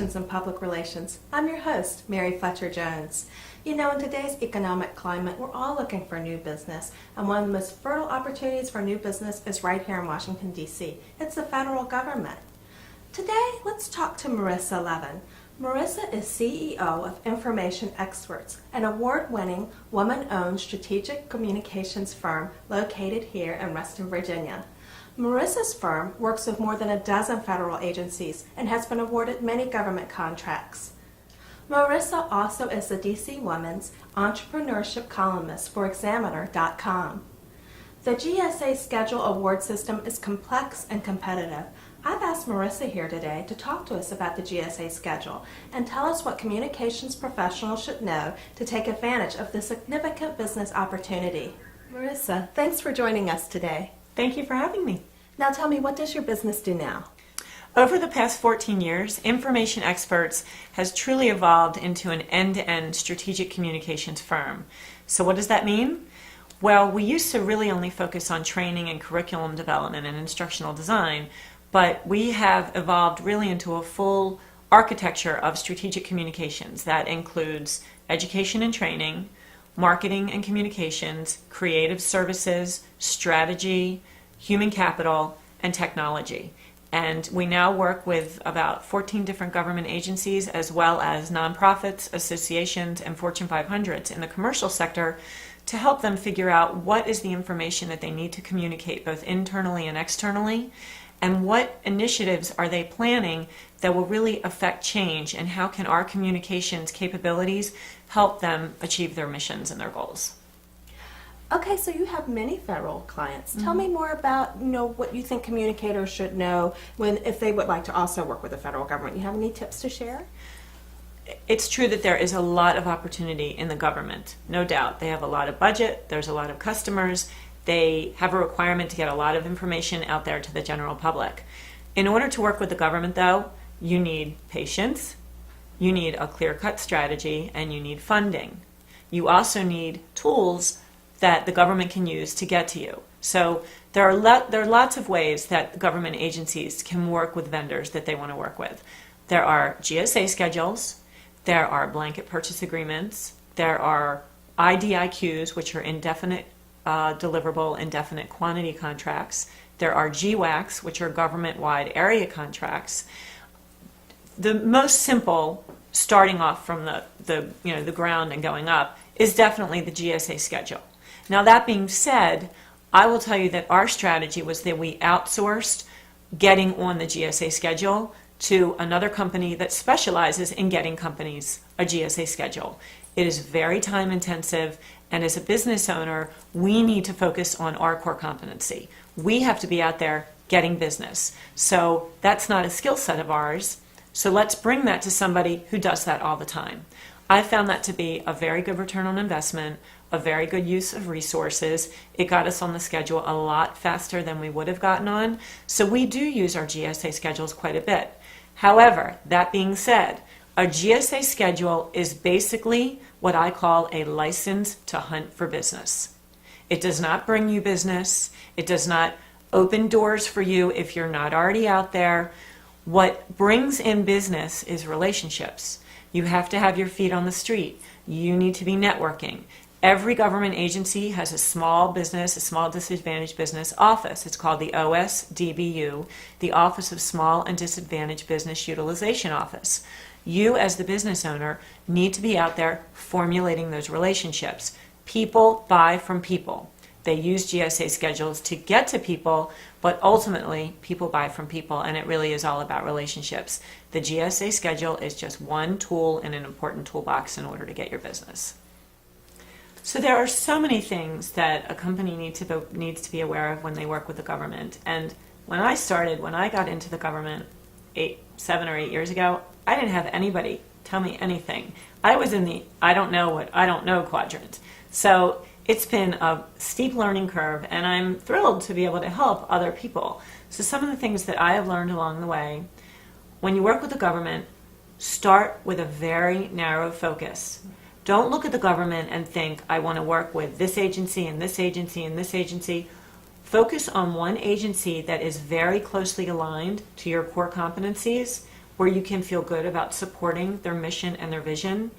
Communications and Public Relations. I'm your host, Mary Fletcher Jones. You know, in today's economic climate, we're all looking for new business, and one of the most fertile opportunities for new business is right here in Washington, D.C. It's the federal government. Today, let's talk to Marissa Levin. Marissa is CEO of Information Experts, an award-winning, woman-owned strategic communications firm located here in Reston, Virginia. Marissa's firm works with more than a dozen federal agencies and has been awarded many government contracts. Marissa also is the DC Woman's entrepreneurship columnist for Examiner.com. The GSA Schedule award system is complex and competitive. I've asked Marissa here today to talk to us about the GSA Schedule and tell us what communications professionals should know to take advantage of this significant business opportunity. Marissa, thanks for joining us today. Thank you for having me. Now tell me, what does your business do now? Over the past 14 years, Information Experts has truly evolved into an end-to-end strategic communications firm. So what does that mean? Well, we used to really only focus on training and curriculum development and instructional design, but we have evolved really into a full architecture of strategic communications that includes education and training, marketing and communications, creative services, strategy, human capital, and technology. And we now work with about 14 different government agencies as well as nonprofits, associations, and Fortune 500s in the commercial sector to help them figure out what is the information that they need to communicate both internally and externally, and what initiatives are they planning that will really affect change, and how can our communications capabilities help them achieve their missions and their goals. Okay, so you have many federal clients. Tell me more about, what you think communicators should know if they would like to also work with the federal government. You have any tips to share? It's true that there is a lot of opportunity in the government, no doubt. They have a lot of budget, there's a lot of customers, they have a requirement to get a lot of information out there to the general public. In order to work with the government, though, you need patience, you need a clear-cut strategy, and you need funding. You also need tools that the government can use to get to you. So there are lots of ways that government agencies can work with vendors that they want to work with. There are GSA schedules, there are blanket purchase agreements, there are IDIQs, which are indefinite deliverable, indefinite quantity contracts. There are GWACs, which are government-wide area contracts. The most simple, starting off from the ground and going up, is definitely the GSA schedule. Now, that being said, I will tell you that our strategy was that we outsourced getting on the GSA schedule to another company that specializes in getting companies a GSA schedule. It is very time intensive, and as a business owner, we need to focus on our core competency. We have to be out there getting business. So that's not a skill set of ours. So let's bring that to somebody who does that all the time. I found that to be a very good return on investment, a very good use of resources. It got us on the schedule a lot faster than we would have gotten on. So we do use our GSA schedules quite a bit. However, that being said, a GSA schedule is basically what I call a license to hunt for business. It does not bring you business. It does not open doors for you if you're not already out there. What brings in business is relationships. You have to have your feet on the street. You need to be networking. Every government agency has a small business, a small disadvantaged business office. It's called the OSDBU, the Office of Small and Disadvantaged Business Utilization Office. You, as the business owner, need to be out there formulating those relationships. People buy from people. They use GSA schedules to get to people, but ultimately people buy from people, and it really is all about relationships. The GSA schedule is just one tool in an important toolbox in order to get your business. So there are so many things that a company needs to be aware of when they work with the government. And when I got into the government 7 or 8 years ago, I didn't have anybody tell me anything. I was in the I don't know quadrant. So it's been a steep learning curve, and I'm thrilled to be able to help other people. So some of the things that I have learned along the way: when you work with the government, start with a very narrow focus. Don't look at the government and think, I want to work with this agency and this agency and this agency. Focus on one agency that is very closely aligned to your core competencies, where you can feel good about supporting their mission and their vision,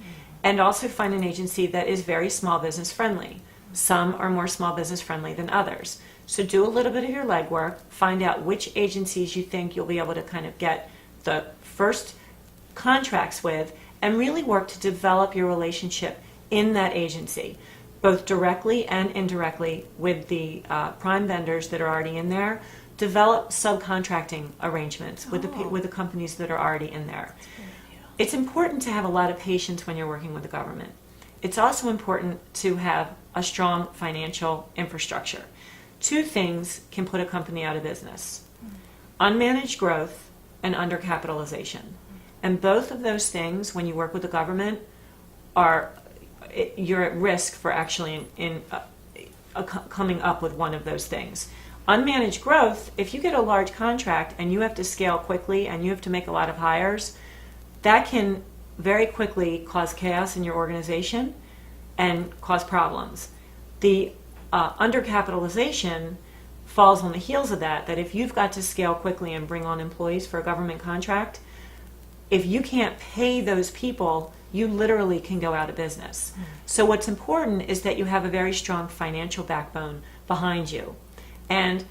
and also find an agency that is very small business friendly. Some are more small business friendly than others. So do a little bit of your legwork, find out which agencies you think you'll be able to kind of get the first contracts with, and really work to develop your relationship in that agency, both directly and indirectly with the prime vendors that are already in there. Develop subcontracting arrangements with the companies that are already in there. It's important to have a lot of patience when you're working with the government. It's also important to have a strong financial infrastructure. Two things can put a company out of business: unmanaged growth and undercapitalization. And both of those things, when you work with the government, you're at risk for actually coming up with one of those things. Unmanaged growth, if you get a large contract and you have to scale quickly and you have to make a lot of hires, that can very quickly cause chaos in your organization and cause problems. The undercapitalization falls on the heels of that if you've got to scale quickly and bring on employees for a government contract, if you can't pay those people, you literally can go out of business. So what's important is that you have a very strong financial backbone behind you. And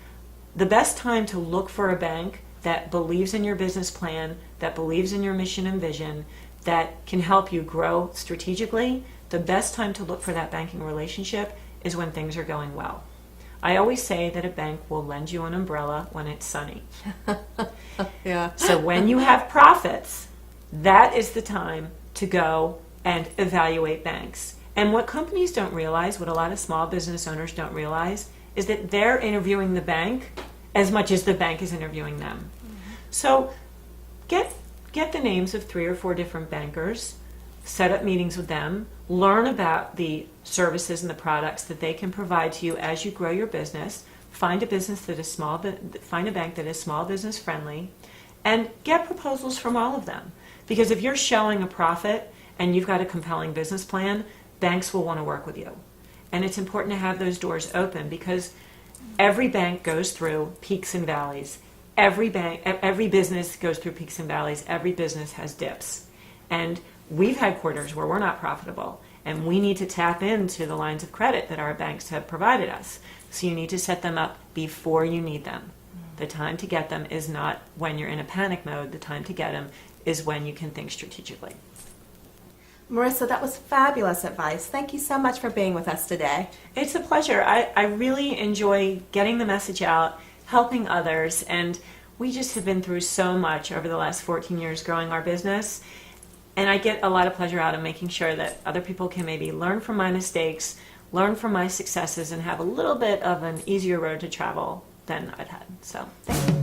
the best time to look for a bank that believes in your business plan, that believes in your mission and vision, that can help you grow strategically, the best time to look for that banking relationship is when things are going well. I always say that a bank will lend you an umbrella when it's sunny. Yeah. So when you have profits, that is the time to go and evaluate banks. And what companies don't realize, what a lot of small business owners don't realize, is that they're interviewing the bank as much as the bank is interviewing them. So get the names of 3 or 4 different bankers, set up meetings with them, learn about the services and the products that they can provide to you as you grow your business. Find a business that is find a bank that is small business friendly, and get proposals from all of them. Because if you're showing a profit and you've got a compelling business plan, banks will want to work with you. And it's important to have those doors open, because every bank goes through peaks and valleys. Every business goes through peaks and valleys. Every business has dips. And we've had quarters where we're not profitable, and we need to tap into the lines of credit that our banks have provided us. So you need to set them up before you need them. The time to get them is not when you're in a panic mode. The time to get them is when you can think strategically. Marissa, that was fabulous advice. Thank you so much for being with us today. It's a pleasure. I really enjoy getting the message out, helping others, and we just have been through so much over the last 14 years growing our business, and I get a lot of pleasure out of making sure that other people can maybe learn from my mistakes, learn from my successes, and have a little bit of an easier road to travel than I've had. So, thank you.